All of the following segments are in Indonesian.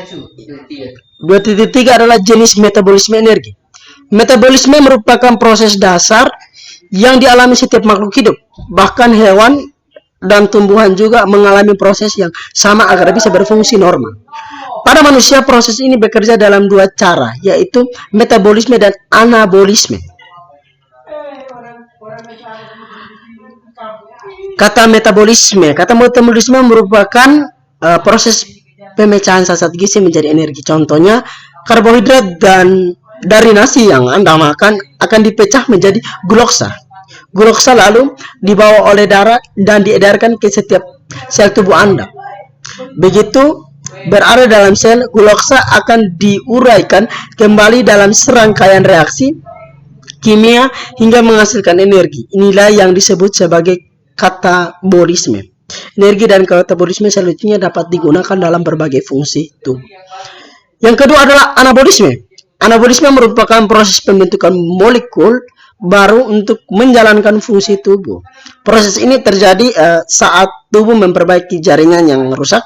2.3 adalah jenis metabolisme energi. Metabolisme merupakan proses dasar yang dialami setiap makhluk hidup. Bahkan hewan dan tumbuhan juga mengalami proses yang sama agar bisa berfungsi normal. Pada manusia, proses ini bekerja dalam dua cara, yaitu metabolisme dan anabolisme. Kata metabolisme merupakan proses pemecahan zat gizi menjadi energi. Contohnya, karbohidrat dan dari nasi yang Anda makan akan dipecah menjadi gluksa. Gluksa lalu dibawa oleh darah dan diedarkan ke setiap sel tubuh Anda. Begitu berada dalam sel, gluksa akan diuraikan kembali dalam serangkaian reaksi kimia hingga menghasilkan energi. Inilah yang disebut sebagai katabolisme. Energi dan katabolisme selanjutnya dapat digunakan dalam berbagai fungsi tubuh. Yang kedua adalah anabolisme. Anabolisme merupakan proses pembentukan molekul baru untuk menjalankan fungsi tubuh. Proses ini terjadi saat tubuh memperbaiki jaringan yang rusak,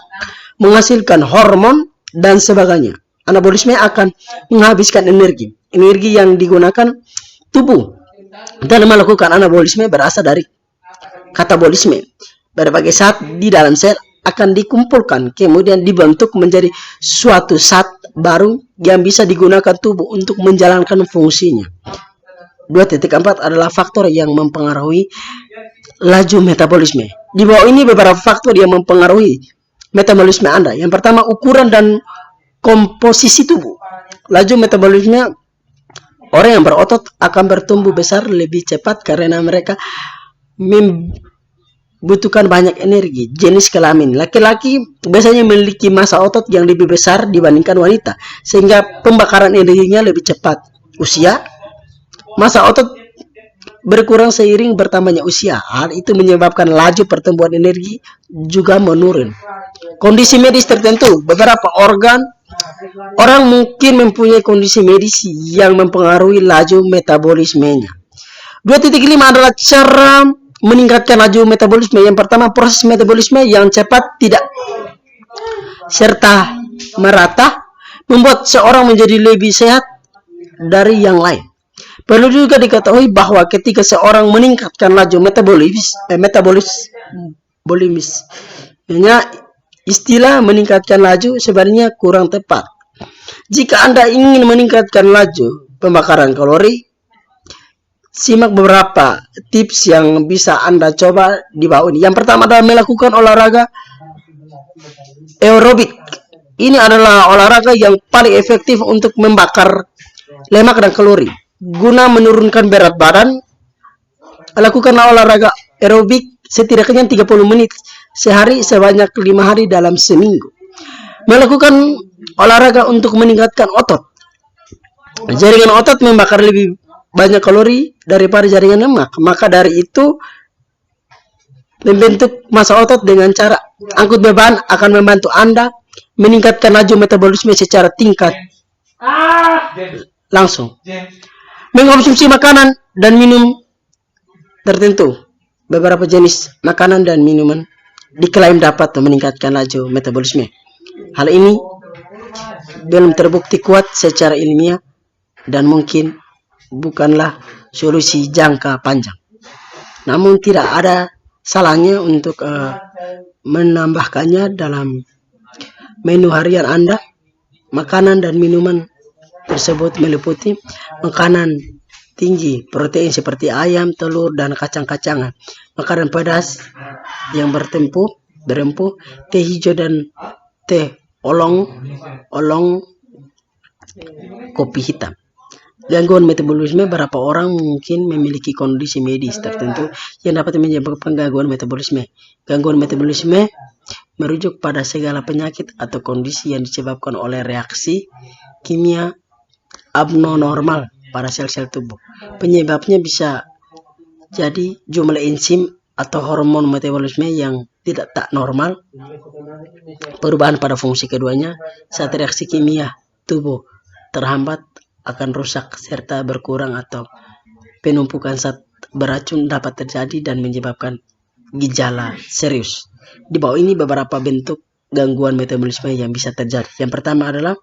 menghasilkan hormon dan sebagainya. Anabolisme akan menghabiskan energi. Energi yang digunakan tubuh dalam melakukan anabolisme berasal dari katabolisme. Berbagai zat di dalam sel akan dikumpulkan, kemudian dibentuk menjadi suatu zat baru yang bisa digunakan tubuh untuk menjalankan fungsinya. 2.4 adalah faktor yang mempengaruhi laju metabolisme. Di bawah ini beberapa faktor yang mempengaruhi metabolisme Anda. Yang pertama, ukuran dan komposisi tubuh. Laju metabolisme, orang yang berotot akan bertumbuh besar lebih cepat karena mereka membutuhkan banyak energi. Jenis kelamin, laki-laki biasanya memiliki massa otot yang lebih besar dibandingkan wanita, sehingga pembakaran energinya lebih cepat. Usia, massa otot berkurang seiring bertambahnya usia. Hal itu menyebabkan laju pertumbuhan energi juga menurun. Kondisi medis tertentu, beberapa orang mungkin mempunyai kondisi medis yang mempengaruhi laju metabolismenya. 2.5 adalah cara meningkatkan laju metabolisme. Yang pertama, proses metabolisme yang cepat, tidak serta merata, membuat seorang menjadi lebih sehat dari yang lain. Perlu juga diketahui bahwa ketika seorang meningkatkan laju metabolismenya, istilah meningkatkan laju sebenarnya kurang tepat. Jika Anda ingin meningkatkan laju pembakaran kalori, simak beberapa tips yang bisa Anda coba di bawah ini. Yang pertama adalah melakukan olahraga aerobik. Ini adalah olahraga yang paling efektif untuk membakar lemak dan kalori. Guna menurunkan berat badan, lakukanlah olahraga aerobik setidaknya 30 menit sehari sebanyak 5 hari dalam seminggu. Melakukan olahraga untuk meningkatkan otot. Jaringan otot membakar lebih banyak kalori daripada jaringan lemak. Maka dari itu, membentuk massa otot dengan cara angkut beban akan membantu Anda meningkatkan laju metabolisme secara tingkat langsung. Mengkonsumsi makanan dan minum tertentu. Beberapa jenis makanan dan minuman diklaim dapat meningkatkan laju metabolisme. Hal ini belum terbukti kuat secara ilmiah dan mungkin bukanlah solusi jangka panjang. Namun tidak ada salahnya untuk menambahkannya dalam menu harian Anda. Makanan dan minuman tersebut meliputi makanan tinggi protein seperti ayam, telur, dan kacang-kacangan, makanan pedas yang berempuk, teh hijau dan teh oolong, kopi hitam. Gangguan metabolisme, beberapa orang mungkin memiliki kondisi medis tertentu yang dapat menyebabkan gangguan metabolisme. Gangguan metabolisme merujuk pada segala penyakit atau kondisi yang disebabkan oleh reaksi kimia abnormal pada sel-sel tubuh. Penyebabnya bisa jadi jumlah enzim atau hormon metabolisme yang tidak tak normal, perubahan pada fungsi keduanya saat reaksi kimia tubuh terhambat akan rusak serta berkurang, atau penumpukan zat beracun dapat terjadi dan menyebabkan gejala serius. Di bawah ini beberapa bentuk gangguan metabolisme yang bisa terjadi. Yang pertama adalah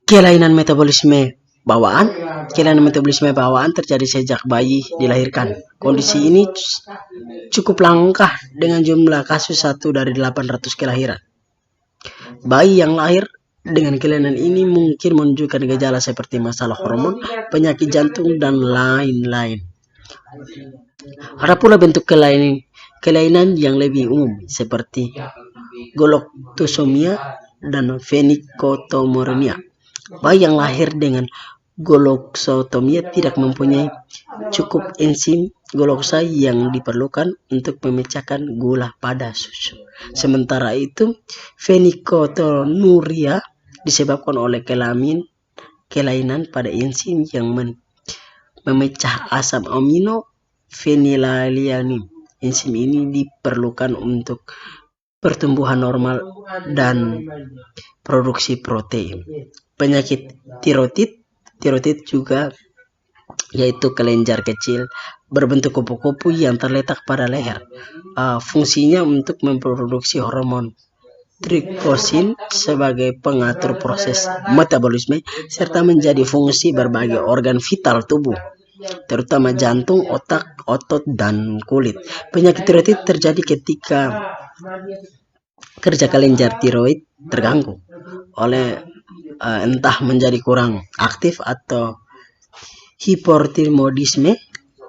kelainan metabolisme bawaan. Kelainan metabolisme bawaan terjadi sejak bayi dilahirkan. Kondisi ini cukup langka dengan jumlah kasus 1 dari 800 kelahiran. Bayi yang lahir dengan kelainan ini mungkin menunjukkan gejala seperti masalah hormon, penyakit jantung, dan lain-lain. Ada pula bentuk kelainan yang lebih umum seperti goloktosomia dan fenikotomoria. Bayi yang lahir dengan goloksotomia tidak mempunyai cukup enzim goloksa yang diperlukan untuk memecahkan gula pada susu. Sementara itu, fenikotonuria disebabkan oleh kelainan pada enzim yang memecah asam amino fenilalanin. Enzim ini diperlukan untuk pertumbuhan normal dan produksi protein. Penyakit tiroid juga yaitu kelenjar kecil berbentuk kupu-kupu yang terletak pada leher. Fungsinya untuk memproduksi hormon trikosin sebagai pengatur proses metabolisme serta menjadi fungsi berbagai organ vital tubuh, terutama jantung, otak, otot, dan kulit. Penyakit tiroid terjadi ketika kerja kelenjar tiroid terganggu oleh entah menjadi kurang aktif atau hipertiroidisme,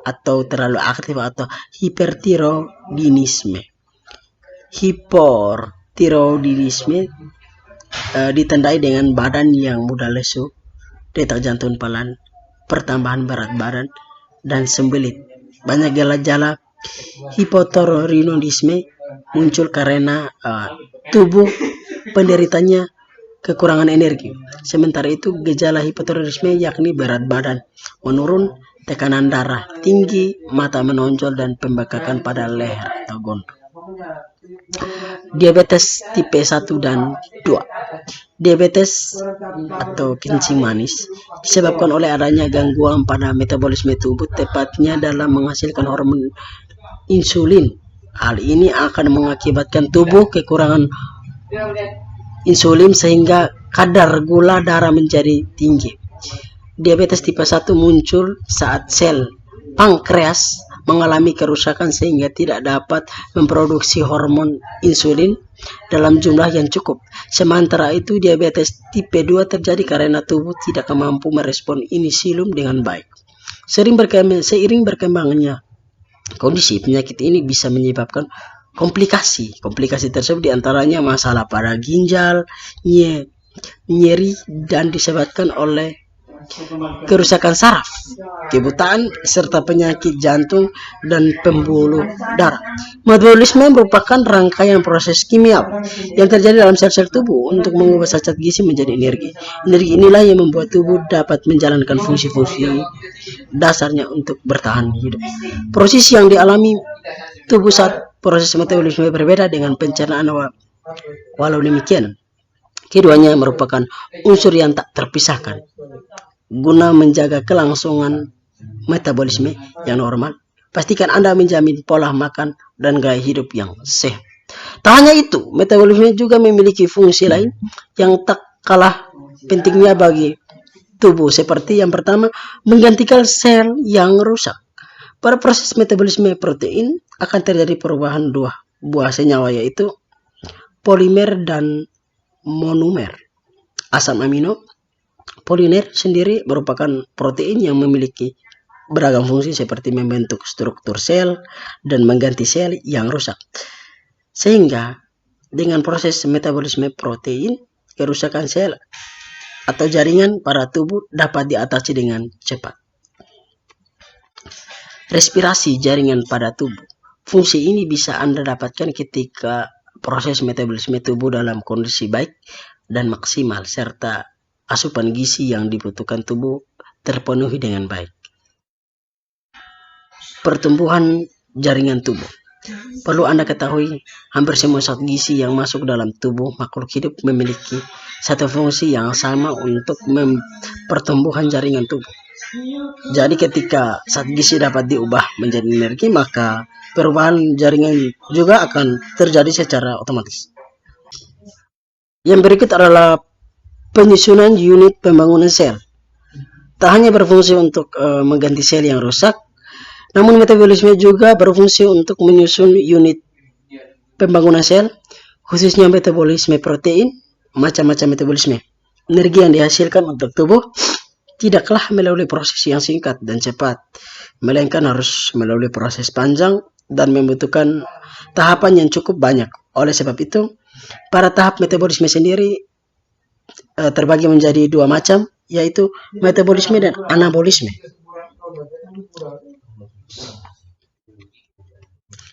atau terlalu aktif atau hipertiroidisme. Hipertiroidisme ditandai dengan badan yang mudah lesu, detak jantung pelan, pertambahan berat badan, dan sembelit. Banyak gejala hipotiroidisme muncul karena tubuh penderitanya kekurangan energi. Sementara itu, gejala hipotiroidisme yakni berat badan menurun, tekanan darah tinggi, mata menonjol, dan pembekakan pada leher atau gondok. Diabetes tipe 1 dan 2. Diabetes atau kencing manis disebabkan oleh adanya gangguan pada metabolisme tubuh, tepatnya dalam menghasilkan hormon insulin. Hal ini akan mengakibatkan tubuh kekurangan insulin sehingga kadar gula darah menjadi tinggi. Diabetes tipe 1 muncul saat sel pankreas mengalami kerusakan sehingga tidak dapat memproduksi hormon insulin dalam jumlah yang cukup. Sementara itu, diabetes tipe 2 terjadi karena tubuh tidak mampu merespon insulin dengan baik. Seiring berkembangnya kondisi, penyakit ini bisa menyebabkan komplikasi. Komplikasi tersebut diantaranya masalah pada ginjal, nyeri, dan disebabkan oleh kerusakan saraf, kebutaan, serta penyakit jantung dan pembuluh darah. Metabolisme merupakan rangkaian proses kimia yang terjadi dalam sel-sel tubuh untuk mengubah zat gizi menjadi energi. Energi inilah yang membuat tubuh dapat menjalankan fungsi-fungsi dasarnya untuk bertahan hidup. Proses yang dialami tubuh saat proses metabolisme berbeda dengan pencernaan. Walau demikian, keduanya merupakan unsur yang tak terpisahkan. Guna menjaga kelangsungan metabolisme yang normal, pastikan Anda menjamin pola makan dan gaya hidup yang sehat. Tak hanya itu, metabolisme juga memiliki fungsi lain yang tak kalah pentingnya bagi tubuh, seperti yang pertama, menggantikan sel yang rusak. Pada proses metabolisme protein akan terjadi perubahan dua buah senyawa, yaitu polimer dan monomer. Asam amino polimer sendiri merupakan protein yang memiliki beragam fungsi seperti membentuk struktur sel dan mengganti sel yang rusak. Sehingga dengan proses metabolisme protein, kerusakan sel atau jaringan pada tubuh dapat diatasi dengan cepat. Respirasi jaringan pada tubuh. Fungsi ini bisa Anda dapatkan ketika proses metabolisme tubuh dalam kondisi baik dan maksimal, serta asupan gizi yang dibutuhkan tubuh terpenuhi dengan baik. Pertumbuhan jaringan tubuh. Perlu Anda ketahui, hampir semua zat gizi yang masuk dalam tubuh makhluk hidup memiliki satu fungsi yang sama untuk pertumbuhan jaringan tubuh. Jadi ketika zat gizi dapat diubah menjadi energi, maka perubahan jaringan juga akan terjadi secara otomatis. Yang berikut adalah penyusunan unit pembangunan sel. Tak hanya berfungsi untuk mengganti sel yang rusak, namun metabolisme juga berfungsi untuk menyusun unit pembangunan sel, khususnya metabolisme protein, macam-macam metabolisme. Energi yang dihasilkan untuk tubuh tidaklah melalui proses yang singkat dan cepat, melainkan harus melalui proses panjang dan membutuhkan tahapan yang cukup banyak. Oleh sebab itu, para tahap metabolisme sendiri terbagi menjadi dua macam, yaitu metabolisme dan anabolisme.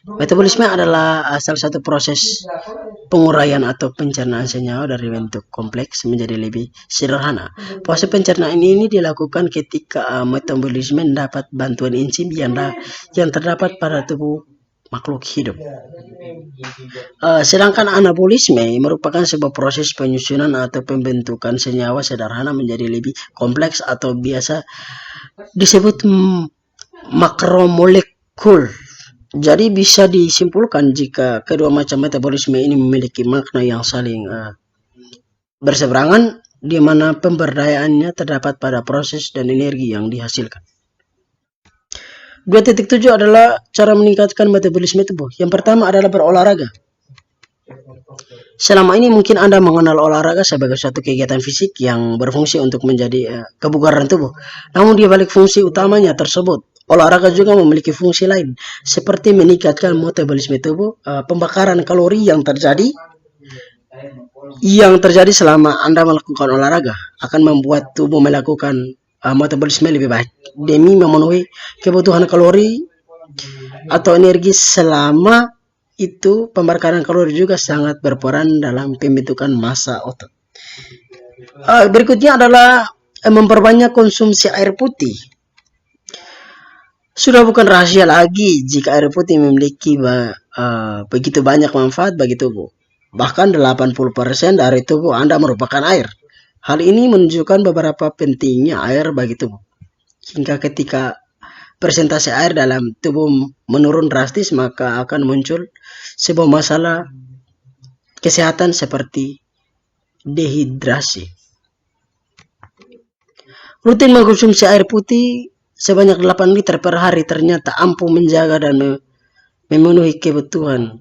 Metabolisme adalah salah satu proses penguraian atau pencernaan senyawa dari bentuk kompleks menjadi lebih sederhana. Proses pencernaan ini dilakukan ketika metabolisme mendapat bantuan enzim yang terdapat pada tubuh makhluk hidup. Sedangkan anabolisme merupakan sebuah proses penyusunan atau pembentukan senyawa sederhana menjadi lebih kompleks atau biasa disebut makromolekul. Jadi bisa disimpulkan jika kedua macam metabolisme ini memiliki makna yang saling berseberangan, di mana pemberdayaannya terdapat pada proses dan energi yang dihasilkan. 2.7 adalah cara meningkatkan metabolisme tubuh. Yang pertama adalah berolahraga. Selama ini mungkin Anda mengenal olahraga sebagai suatu kegiatan fisik yang berfungsi untuk menjadi kebugaran tubuh. Namun di balik fungsi utamanya tersebut, olahraga juga memiliki fungsi lain, seperti meningkatkan metabolisme tubuh. Pembakaran kalori yang terjadi selama Anda melakukan olahraga akan membuat tubuh melakukan metabolisme lebih baik demi memenuhi kebutuhan kalori atau energi. Selama itu, pembakaran kalori juga sangat berperan dalam pembentukan massa otot. Berikutnya adalah memperbanyak konsumsi air putih. Sudah bukan rahasia lagi jika air putih memiliki begitu banyak manfaat bagi tubuh. Bahkan 80% dari tubuh Anda merupakan air. Hal ini menunjukkan beberapa pentingnya air bagi tubuh. Hingga ketika persentase air dalam tubuh menurun drastis, maka akan muncul sebuah masalah kesehatan seperti dehidrasi. Rutin mengkonsumsi air putih sebanyak 8 liter per hari ternyata ampuh menjaga dan memenuhi kebutuhan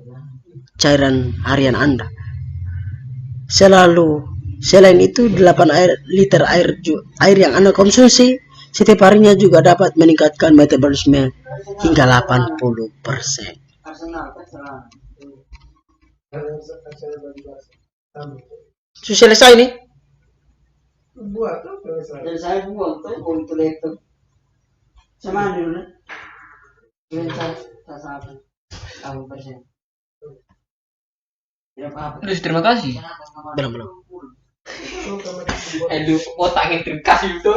cairan harian Anda. Selain itu, 8 liter air yang Anda konsumsi setiap harinya juga dapat meningkatkan metabolisme hingga 80%. Sudah selesai nih? Selesai buat itu. Sama dulu. Terima kasih. Belum. Lu otaknya terima kasih itu.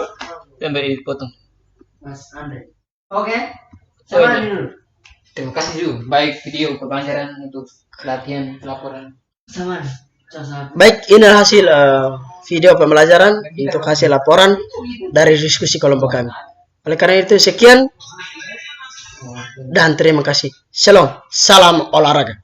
Sampai dipotong. Mas Andre. Oke. Sama dulu. Terima kasih juga. Baik video pembelajaran untuk latihan laporan. Sama. Baik, ini hasil video pembelajaran untuk hasil laporan dari diskusi kelompok kami. Oleh karena itu sekian dan terima kasih. Shalom, salam olahraga.